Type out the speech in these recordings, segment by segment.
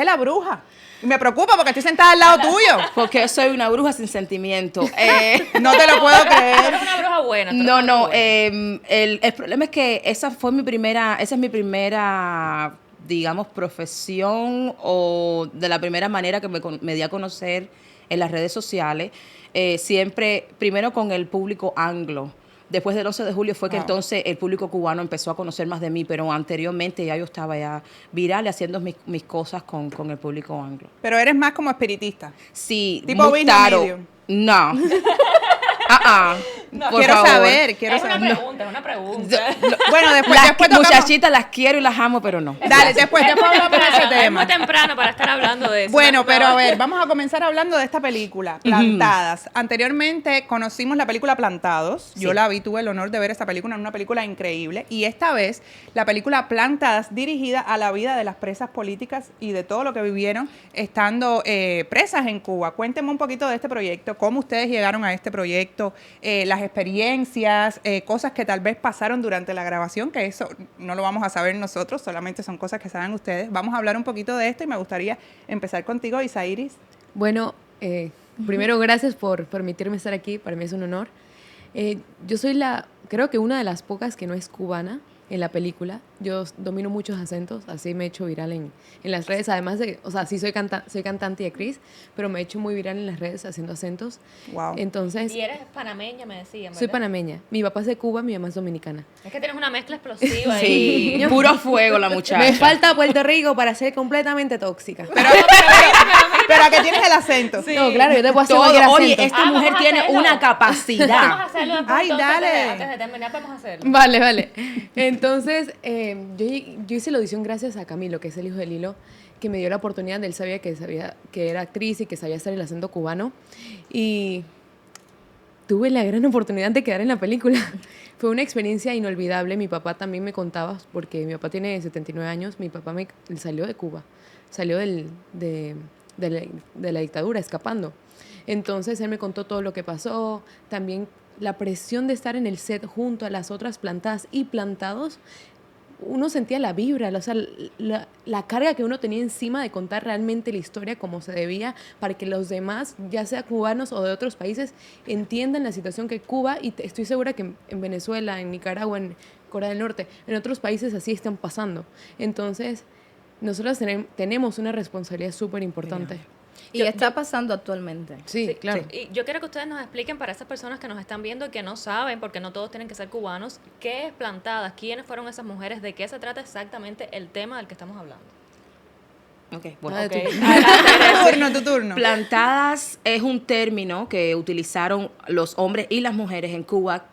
Es la bruja. Y me preocupa porque estoy sentada al lado tuyo. Porque soy una bruja sin sentimiento. No te lo puedo creer. Eres una bruja buena. No. El problema es que esa es mi primera, digamos, profesión, o de la primera manera que me di a conocer en las redes sociales. Siempre, primero con el público anglo. Después del 11 de julio fue que entonces el público cubano empezó a conocer más de mí, pero anteriormente ya yo estaba ya viral haciendo mis cosas con el público anglo. Pero eres más como espiritista. Sí, tipo muy Business taro. Medium. No. No, Por quiero favor. saber. Es una pregunta. Bueno, después Las tocamos. muchachitas las quiero y las amo, pero no. Dale, después hablamos de ese Es tema. muy temprano para estar hablando de eso. Bueno, pero a ver, vamos a comenzar hablando de esta película, Plantadas. Anteriormente conocimos la película Plantados. Yo Sí. la vi, tuve el honor de ver esta película, una película increíble. Y esta vez, la película Plantadas, dirigida a la vida de las presas políticas y de todo lo que vivieron estando presas en Cuba. Cuéntenme un poquito de este proyecto, cómo ustedes llegaron a este proyecto, las experiencias, cosas que tal vez pasaron durante la grabación, que eso no lo vamos a saber nosotros, solamente son cosas que saben ustedes. Vamos a hablar un poquito de esto y me gustaría empezar contigo, Isairis. Bueno, primero gracias por permitirme estar aquí, para mí es un honor. Yo soy creo que una de las pocas que no es cubana en la película. Yo domino muchos acentos, así me he hecho viral en las redes, además de, o sea, sí soy cantante y actriz, pero me he hecho muy viral en las redes haciendo acentos. Wow. Entonces, Y eres panameña, me decían, soy ¿verdad? panameña. Mi papá es de Cuba, mi mamá es dominicana. Es que tienes una mezcla explosiva Sí, ahí. puro fuego la muchacha. Me falta Puerto Rico para ser completamente tóxica. Pero ¿a qué tienes el acento? No, claro, yo te puedo hacer Todo. cualquier Oye, acento. esta mujer vamos a tiene hacerlo. una Vamos a capacidad. hacerlo después, Ay, entonces, dale. Antes de terminar, vamos a hacerlo. Vale. Entonces, yo hice la audición gracias a Camilo, que es el hijo de Lilo, que me dio la oportunidad. Él sabía que era actriz y que sabía hacer el acento cubano. Y tuve la gran oportunidad de quedar en la película. Fue una experiencia inolvidable. Mi papá también me contaba, porque mi papá tiene 79 años, mi papá él salió de Cuba, salió de la dictadura, escapando. Entonces, él me contó todo lo que pasó, también la presión de estar en el set junto a las otras plantadas y plantados. Uno sentía la vibra, o sea, la carga que uno tenía encima de contar realmente la historia como se debía, para que los demás, ya sea cubanos o de otros países, entiendan la situación que Cuba, y estoy segura que en Venezuela, en Nicaragua, en Corea del Norte, en otros países así están pasando. Entonces, nosotros tenemos una responsabilidad súper importante. Y está pasando actualmente. Sí, claro. Y yo quiero que ustedes nos expliquen, para esas personas que nos están viendo y que no saben, porque no todos tienen que ser cubanos, ¿qué es Plantadas? ¿Quiénes fueron esas mujeres? ¿De qué se trata exactamente el tema del que estamos hablando? Okay, bueno. Tu turno. Plantadas es un término que utilizaron los hombres y las mujeres en Cuba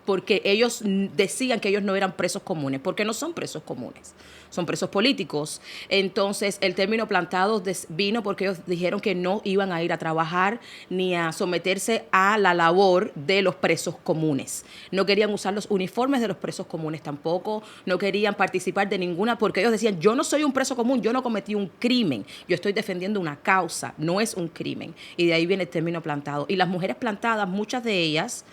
porque ellos decían que ellos no eran presos comunes, porque no son presos comunes, son presos políticos. Entonces, el término plantados vino porque ellos dijeron que no iban a ir a trabajar ni a someterse a la labor de los presos comunes. No querían usar los uniformes de los presos comunes tampoco, no querían participar de ninguna, porque ellos decían, yo no soy un preso común, yo no cometí un crimen, yo estoy defendiendo una causa, no es un crimen. Y de ahí viene el término plantado. Y las mujeres plantadas, muchas de ellas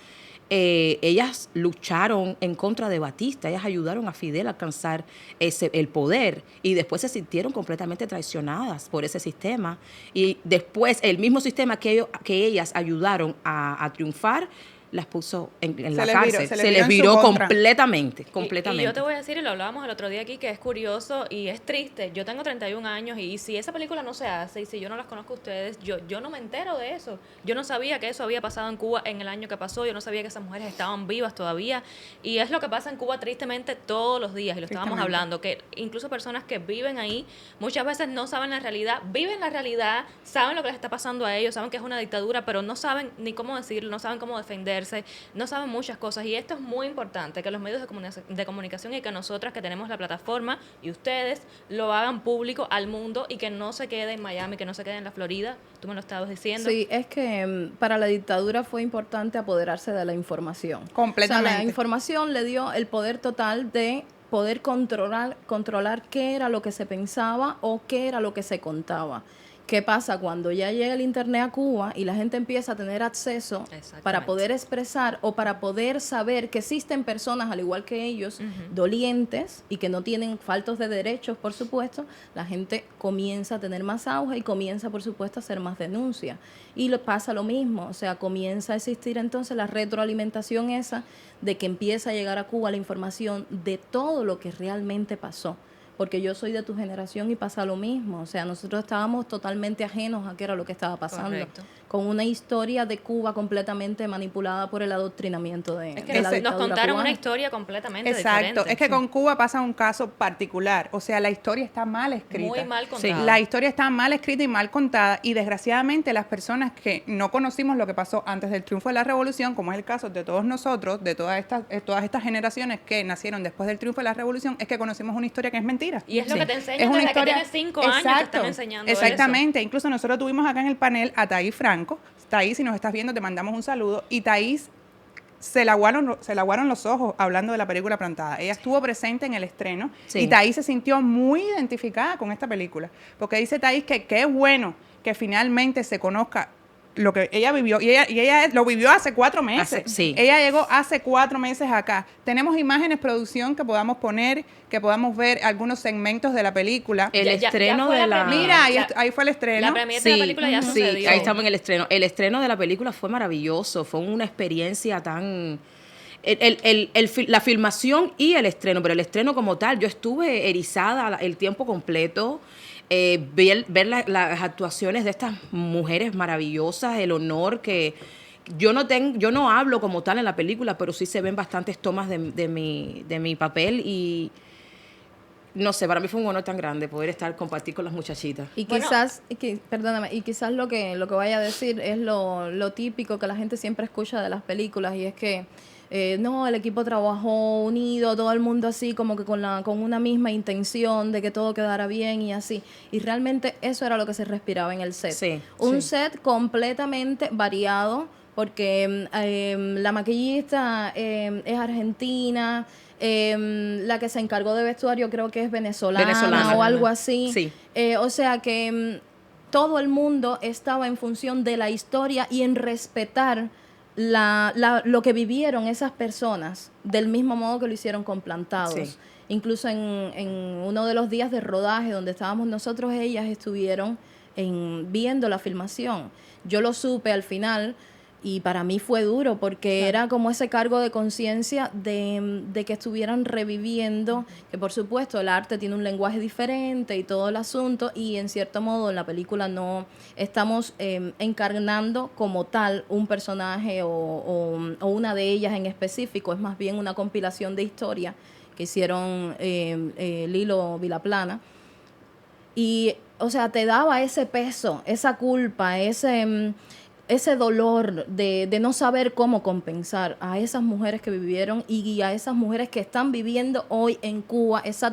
lucharon en contra de Batista, ellas ayudaron a Fidel a alcanzar el poder y después se sintieron completamente traicionadas por ese sistema, y después el mismo sistema que ellas ayudaron a triunfar las puso en la cárcel, se les viró completamente. Y yo te voy a decir, y lo hablábamos el otro día aquí, que es curioso y es triste. Yo tengo 31 años y si esa película no se hace y si yo no las conozco a ustedes, yo no me entero de eso. Yo no sabía que eso había pasado en Cuba en el año que pasó, yo no sabía que esas mujeres estaban vivas todavía, y es lo que pasa en Cuba tristemente todos los días, y lo estábamos hablando, que incluso personas que viven ahí muchas veces no saben la realidad, viven la realidad, saben lo que les está pasando a ellos, saben que es una dictadura, pero no saben ni cómo decirlo, no saben cómo defenderse, no saben muchas cosas, y esto es muy importante, que los medios de comunicación y que nosotras que tenemos la plataforma y ustedes lo hagan público al mundo, y que no se quede en Miami, que no se quede en la Florida. Tú me lo estabas diciendo. Sí, es que para la dictadura fue importante apoderarse de la información. Completamente. O sea, la información le dio el poder total de poder controlar qué era lo que se pensaba o qué era lo que se contaba. ¿Qué pasa cuando ya llega el internet a Cuba y la gente empieza a tener acceso Exactamente. para poder expresar o para poder saber que existen personas al igual que ellos, dolientes y que no tienen faltos de derechos, por supuesto? La gente comienza a tener más auge y comienza, por supuesto, a hacer más denuncias. Y pasa lo mismo, o sea, comienza a existir entonces la retroalimentación esa de que empieza a llegar a Cuba la información de todo lo que realmente pasó. Porque yo soy de tu generación y pasa lo mismo. O sea, nosotros estábamos totalmente ajenos a qué era lo que estaba pasando. Correcto. Con una historia de Cuba completamente manipulada por el adoctrinamiento de, Es de que la nos dictadura contaron cubana. una historia completamente Exacto, diferente. es que con Cuba pasa un caso particular, o sea, la historia está mal escrita. Muy mal Sí. contada. La historia está mal escrita y mal contada y desgraciadamente las personas que no conocimos lo que pasó antes del triunfo de la revolución, como es el caso de todos nosotros, de todas estas generaciones que nacieron después del triunfo de la revolución, es que conocimos una historia que es mentira. Y es lo Sí. que te enseñan Es una desde historia. que tienes 5 años, te están enseñando Exactamente. Incluso nosotros tuvimos acá en el panel a Thaís Franco. Thaís, si nos estás viendo, te mandamos un saludo. Y Thaís se le aguaron los ojos hablando de la película Plantada. Ella estuvo presente en el estreno Sí. y Thaís se sintió muy identificada con esta película. Porque dice Thaís que qué bueno que finalmente se conozca lo que ella vivió, y ella lo vivió hace 4 meses. Sí. Ella llegó hace 4 meses acá. Tenemos imágenes, producción, que podamos poner, que podamos ver algunos segmentos de la película. El Ya estreno fue de la la... premiere. Mira, ahí, La- ahí fue el estreno. La premiere de la película ya sí, sucedió. ahí estamos en el estreno. El estreno de la película fue maravilloso, fue una experiencia tan... la filmación y el estreno, pero el estreno como tal, yo estuve erizada el tiempo completo. Ver las actuaciones de estas mujeres maravillosas, el honor que... yo no hablo como tal en la película, pero sí se ven bastantes tomas de mi papel y... no sé, para mí fue un honor tan grande poder compartir con las muchachitas. Y Bueno. quizás, perdóname, y quizás lo que vaya a decir es lo típico que la gente siempre escucha de las películas, y es que no, el equipo trabajó unido, todo el mundo así como que con una misma intención de que todo quedara bien y así. Y realmente eso era lo que se respiraba en el set. Sí, Un sí. set completamente variado, porque la maquillista es argentina, la que se encargó de vestuario creo que es venezolana o algo así. Sí. O sea que todo el mundo estaba en función de la historia y en respetar lo que vivieron esas personas, del mismo modo que lo hicieron con Plantados. Sí. Incluso en uno de los días de rodaje donde estábamos nosotros, ellas estuvieron viendo la filmación. Yo lo supe al final y para mí fue duro porque era como ese cargo de conciencia de que estuvieran reviviendo, que por supuesto el arte tiene un lenguaje diferente y todo el asunto, y en cierto modo en la película no estamos encarnando como tal un personaje o una de ellas en específico, es más bien una compilación de historia que hicieron Lilo Vilaplana. Y, o sea, te daba ese peso, esa culpa, ese dolor de no saber cómo compensar a esas mujeres que vivieron y a esas mujeres que están viviendo hoy en Cuba esa